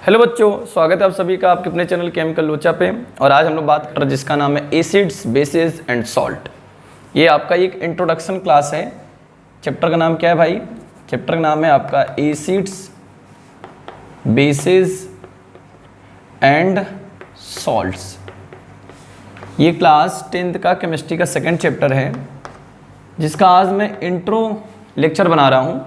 Hello बच्चों, स्वागत है आप सभी का आपके अपने चैनल केमिकल लोचा पे। और आज हम लोग बात कर रहे हैं जिसका नाम है एसिड्स, बेसिस एंड सॉल्ट। ये आपका एक इंट्रोडक्शन क्लास है। चैप्टर का नाम क्या है भाई? चैप्टर का नाम है आपका एसिड्स, बेसिस एंड सॉल्ट्स। ये क्लास 10th का केमिस्ट्री का सेकंड चैप्टर है, जिसका आज मैं इंट्रो लेक्चर बना रहा हूँ।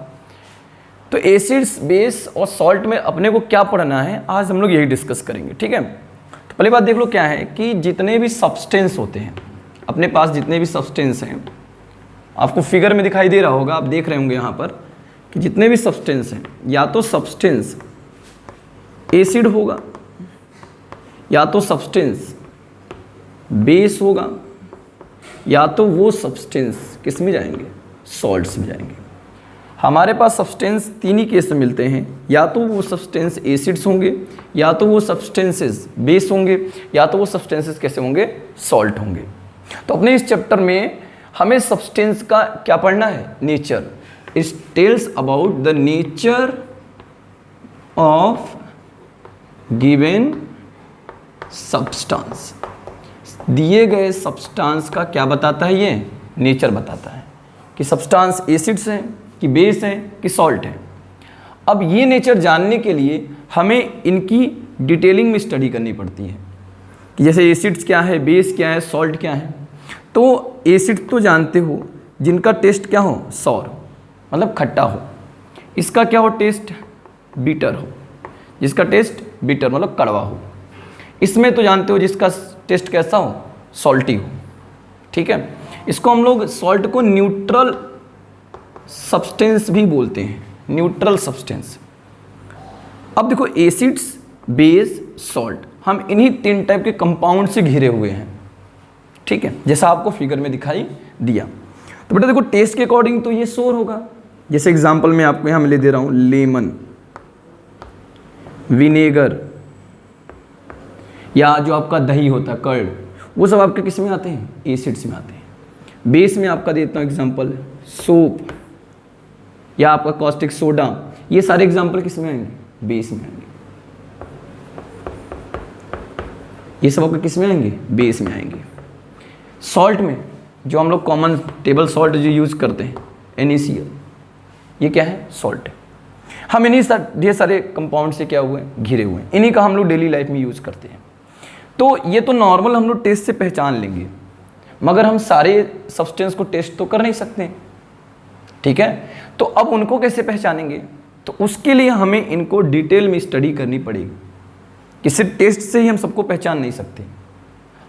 तो एसिड्स, बेस और सॉल्ट में अपने को क्या पढ़ना है, आज हम लोग यही डिस्कस करेंगे। ठीक है, तो पहली बात देख लो क्या है कि जितने भी सब्सटेंस होते हैं अपने पास, जितने भी सब्सटेंस हैं, आपको फिगर में दिखाई दे रहा होगा, आप देख रहे होंगे यहाँ पर कि जितने भी सब्सटेंस हैं, या तो सब्सटेंस एसिड होगा, या तो सब्सटेंस बेस होगा, या तो वो सब्सटेंस किस में जाएंगे, सॉल्ट्स में जाएंगे। हमारे पास सब्सटेंस तीन ही केस में मिलते हैं, या तो वो सब्सटेंस एसिड्स होंगे, या तो वो सब्सटेंसेस बेस होंगे, या तो वो सब्सटेंसेस कैसे होंगे, सॉल्ट होंगे। तो अपने इस चैप्टर में हमें सब्सटेंस का क्या पढ़ना है, nature. It tells about the nature of given substance. दिए गए सब्सटेंस का क्या बताता है, ये नेचर बताता है कि सब्सटेंस एसिड्स हैं कि बेस है कि सॉल्ट है। अब ये नेचर जानने के लिए हमें इनकी डिटेलिंग में स्टडी करनी पड़ती है कि जैसे एसिड्स क्या है, बेस क्या है, सॉल्ट क्या है। तो एसिड तो जानते हो, जिनका टेस्ट क्या हो, सॉर मतलब खट्टा हो। इसका क्या हो, टेस्ट बीटर हो, जिसका टेस्ट बीटर मतलब कड़वा हो। इसमें तो जानते हो जिसका टेस्ट कैसा हो, सॉल्टी हो। ठीक है, इसको हम लोग सॉल्ट को न्यूट्रल सब्सटेंस भी बोलते हैं, न्यूट्रल सब्सटेंस। अब देखो एसिड्स, बेस, सॉल्ट, हम इन्हीं तीन टाइप के कंपाउंड से घिरे हुए हैं। ठीक है, जैसा आपको फिगर में दिखाई दिया। तो बेटा देखो टेस्ट के अकॉर्डिंग तो ये सोर होगा। जैसे एग्जांपल मैं आपको यहां ले दे रहा हूं, लेमन, विनेगर, या जो आपका दही होता है कर्ड, वो सब आपके किस में आते हैं, एसिड्स में आते हैं। बेस में आपका देता हूं एग्जांपल, सोप या आपका कॉस्टिक सोडा, ये सारे एग्जांपल किस में आएंगे, बेस में आएंगे। ये सब आपके किस में आएंगे, बेस में आएंगे। सॉल्ट में जो हम लोग कॉमन टेबल सॉल्ट जो यूज करते हैं, NaCl, ये क्या है, सॉल्ट है। हम इन्हीं ढेर सारे कंपाउंड से क्या हुए, घिरे हुए हैं। इन्हीं का हम लोग डेली लाइफ में यूज करते हैं। तो ये तो नॉर्मल हम लोग टेस्ट से पहचान लेंगे, मगर हम सारे सब्सटेंस को टेस्ट तो कर नहीं सकते। ठीक है, तो अब उनको कैसे पहचानेंगे, तो उसके लिए हमें इनको डिटेल में स्टडी करनी पड़ेगी कि सिर्फ टेस्ट से ही हम सबको पहचान नहीं सकते,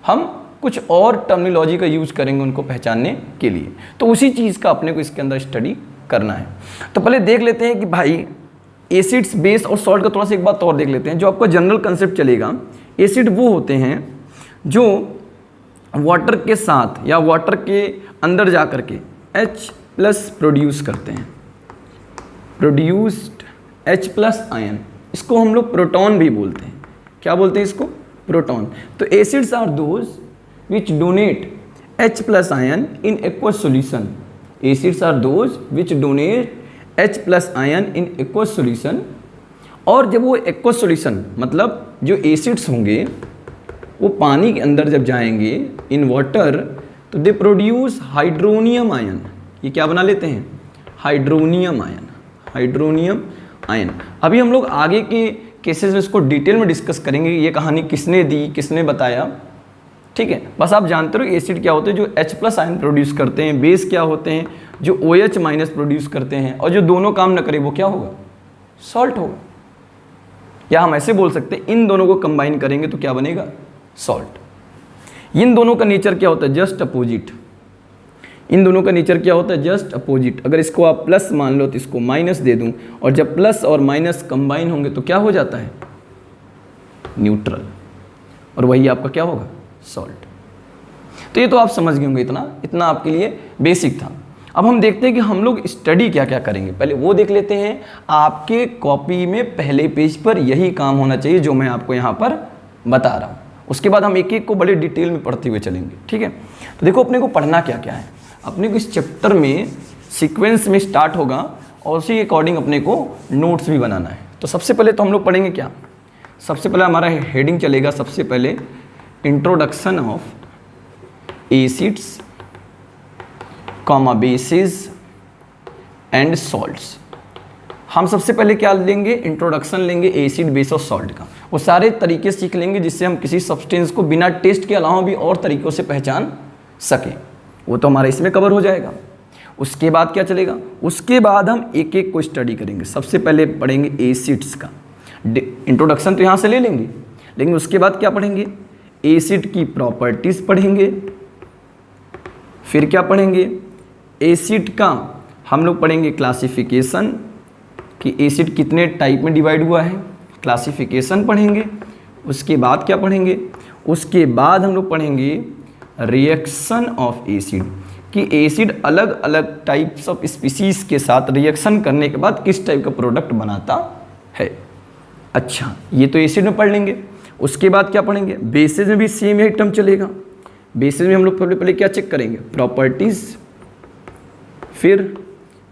हम कुछ और टर्मिनोलॉजी का यूज करेंगे उनको पहचानने के लिए। तो उसी चीज़ का अपने को इसके अंदर स्टडी करना है। तो पहले देख लेते हैं कि भाई एसिड्स, बेस और सॉल्ट का थोड़ा सा एक बात और देख लेते हैं, जो आपका जनरल कंसेप्ट चलेगा। एसिड वो होते हैं जो वाटर के साथ या वाटर के अंदर जा करके H+ प्रोड्यूस करते हैं, प्रोड्यूस्ड H+ आयन। इसको हम लोग प्रोटॉन भी बोलते हैं। क्या बोलते हैं इसको, प्रोटॉन। तो acids are those which donate H+ ion in aqueous solution. Acids are those which donate H+ ion in aqueous solution. और जब वो एक्वस सॉल्यूशन मतलब जो एसिड्स होंगे वो पानी के अंदर जब जाएंगे इन वाटर, तो दे प्रोड्यूस हाइड्रोनियम आयन। ये क्या बना लेते हैं, हाइड्रोनियम आयन, हाइड्रोनियम आयन। अभी हम लोग आगे के केसेस में इसको डिटेल में डिस्कस करेंगे, ये कहानी किसने दी, किसने बताया। ठीक है, बस आप जानते हो एसिड क्या होते हैं, जो H+ आयन प्रोड्यूस करते हैं। बेस क्या होते हैं, जो OH- प्रोड्यूस करते हैं। और जो दोनों काम न करे वो क्या होगा, सॉल्ट होगा। या हम ऐसे बोल सकते हैं, इन दोनों को कंबाइन करेंगे तो क्या बनेगा, सॉल्ट। इन दोनों का नेचर क्या होता है, जस्ट अपोजिट। इन दोनों का नेचर क्या होता है, जस्ट अपोजिट। अगर इसको आप प्लस मान लो तो इसको माइनस दे दूं, और जब प्लस और माइनस कंबाइन होंगे तो क्या हो जाता है, न्यूट्रल। और वही आपका क्या होगा, सॉल्ट। तो ये तो आप समझ गए होंगे, इतना आपके लिए बेसिक था। अब हम देखते हैं कि हम लोग स्टडी क्या क्या करेंगे। पहले वो देख लेते हैं। आपके कॉपी में पहले पेज पर यही काम होना चाहिए जो मैं आपको यहाँ पर बता रहा हूँ। उसके बाद हम एक एक को बड़े डिटेल में पढ़ते हुए चलेंगे। ठीक है, तो देखो अपने को पढ़ना क्या क्या है। अपने को इस चैप्टर में सीक्वेंस में स्टार्ट होगा और उसी के अकॉर्डिंग अपने को नोट्स भी बनाना है। तो सबसे पहले तो हम लोग पढ़ेंगे क्या, सबसे पहले हमारा हेडिंग चलेगा, सबसे पहले introduction of acids comma basis and salts. हम सबसे पहले क्या लेंगे, इंट्रोडक्शन लेंगे एसिड बेस और सॉल्ट का। वो सारे तरीके सीख लेंगे जिससे हम किसी सब्सटेंस को बिना टेस्ट के अलावा भी और तरीक़ों से पहचान सकें, वो तो हमारा इसमें कवर हो जाएगा। उसके बाद क्या चलेगा, उसके बाद हम एक एक को स्टडी करेंगे। सबसे पहले पढ़ेंगे एसिड्स का इंट्रोडक्शन, तो यहाँ से ले लेंगे, लेकिन उसके बाद क्या पढ़ेंगे, एसिड की प्रॉपर्टीज़ पढ़ेंगे। फिर क्या पढ़ेंगे, एसिड का हम लोग पढ़ेंगे क्लासिफिकेशन, कि एसिड कितने टाइप में डिवाइड हुआ है, क्लासिफिकेशन पढ़ेंगे। उसके बाद क्या पढ़ेंगे, उसके बाद हम लोग पढ़ेंगे रिएक्शन ऑफ एसिड, कि एसिड अलग अलग टाइप्स ऑफ स्पीसीज के साथ रिएक्शन करने के बाद किस टाइप का प्रोडक्ट बनाता है। अच्छा, ये तो एसिड में पढ़ लेंगे। उसके बाद क्या पढ़ेंगे, बेसिस में भी सेम यही टर्म चलेगा। बेसिस में हम लोग पहले क्या चेक करेंगे, प्रॉपर्टीज़, फिर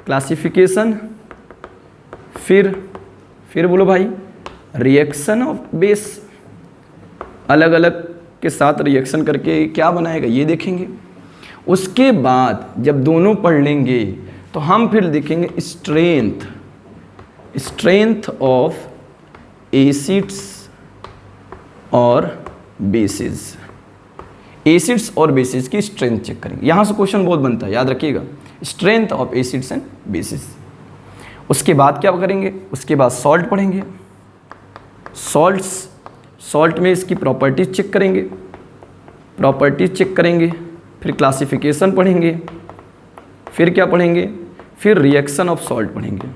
क्लासिफिकेशन, फिर बोलो भाई रिएक्शन ऑफ बेस, अलग अलग के साथ रिएक्शन करके क्या बनाएगा ये देखेंगे। उसके बाद जब दोनों पढ़ लेंगे तो हम फिर देखेंगे स्ट्रेंथ ऑफ एसिड्स और बेसिस। एसिड्स और बेसिस की स्ट्रेंथ चेक करेंगे। यहाँ से क्वेश्चन बहुत बनता है, याद रखिएगा, strength of acids and bases. उसके बाद क्या करेंगे, उसके बाद सॉल्ट पढ़ेंगे। सॉल्ट में इसकी प्रॉपर्टीज चेक करेंगे, फिर क्लासिफिकेशन पढ़ेंगे, फिर क्या पढ़ेंगे, फिर रिएक्शन ऑफ सॉल्ट पढ़ेंगे,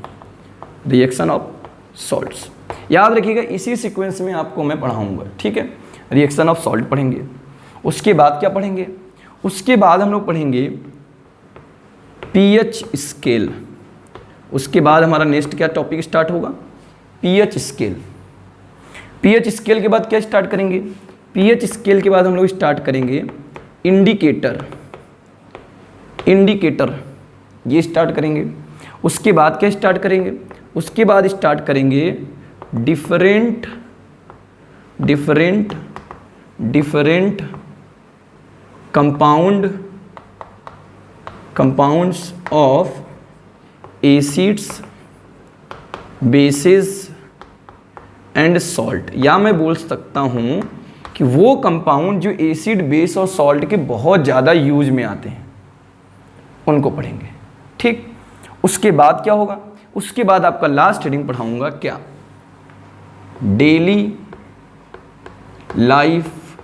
रिएक्शन ऑफ सॉल्ट्स। याद रखिएगा इसी सीक्वेंस में आपको मैं पढ़ाऊँगा, ठीक है। रिएक्शन ऑफ सॉल्ट पढ़ेंगे। उसके बाद क्या पढ़ेंगे, उसके बाद हम लोग पढ़ेंगे पीएच स्केल। उसके बाद हमारा नेक्स्ट क्या टॉपिक स्टार्ट होगा, पीएच स्केल। पीएच स्केल के बाद क्या स्टार्ट करेंगे, पीएच स्केल के बाद हम लोग स्टार्ट करेंगे इंडिकेटर ये स्टार्ट करेंगे। उसके बाद क्या स्टार्ट करेंगे, उसके बाद स्टार्ट करेंगे different compounds of acids bases and salt. या मैं बोल सकता हूँ कि वो कंपाउंड जो एसिड बेस और सॉल्ट के बहुत ज़्यादा यूज में आते हैं उनको पढ़ेंगे, ठीक। उसके बाद क्या होगा, उसके बाद आपका लास्ट हेडिंग पढ़ाऊँगा क्या, डेली लाइफ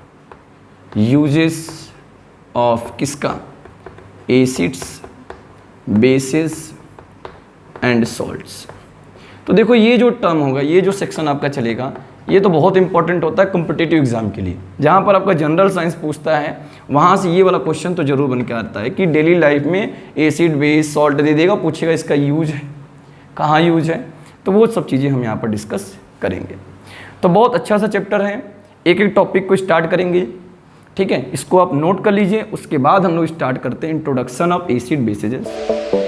यूजेस ऑफ किसका, एसिड्स बेसिस एंड सॉल्ट्स। तो देखो ये जो टर्म होगा, ये जो सेक्शन आपका चलेगा, ये तो बहुत इंपॉर्टेंट होता है कॉम्पिटिटिव एग्जाम के लिए। जहाँ पर आपका जनरल साइंस पूछता है वहाँ से ये वाला क्वेश्चन तो जरूर बन के आता है कि डेली लाइफ में एसिड बेस सॉल्ट दे देगा, पूछेगा इसका यूज है, कहाँ यूज है, तो वो सब चीज़ें हम यहाँ पर डिस्कस करेंगे। तो बहुत अच्छा सा चैप्टर है, एक एक टॉपिक को स्टार्ट करेंगे, ठीक है। इसको आप नोट कर लीजिए। उसके बाद हम लोग स्टार्ट करते हैं इंट्रोडक्शन ऑफ एसिड बेसिस।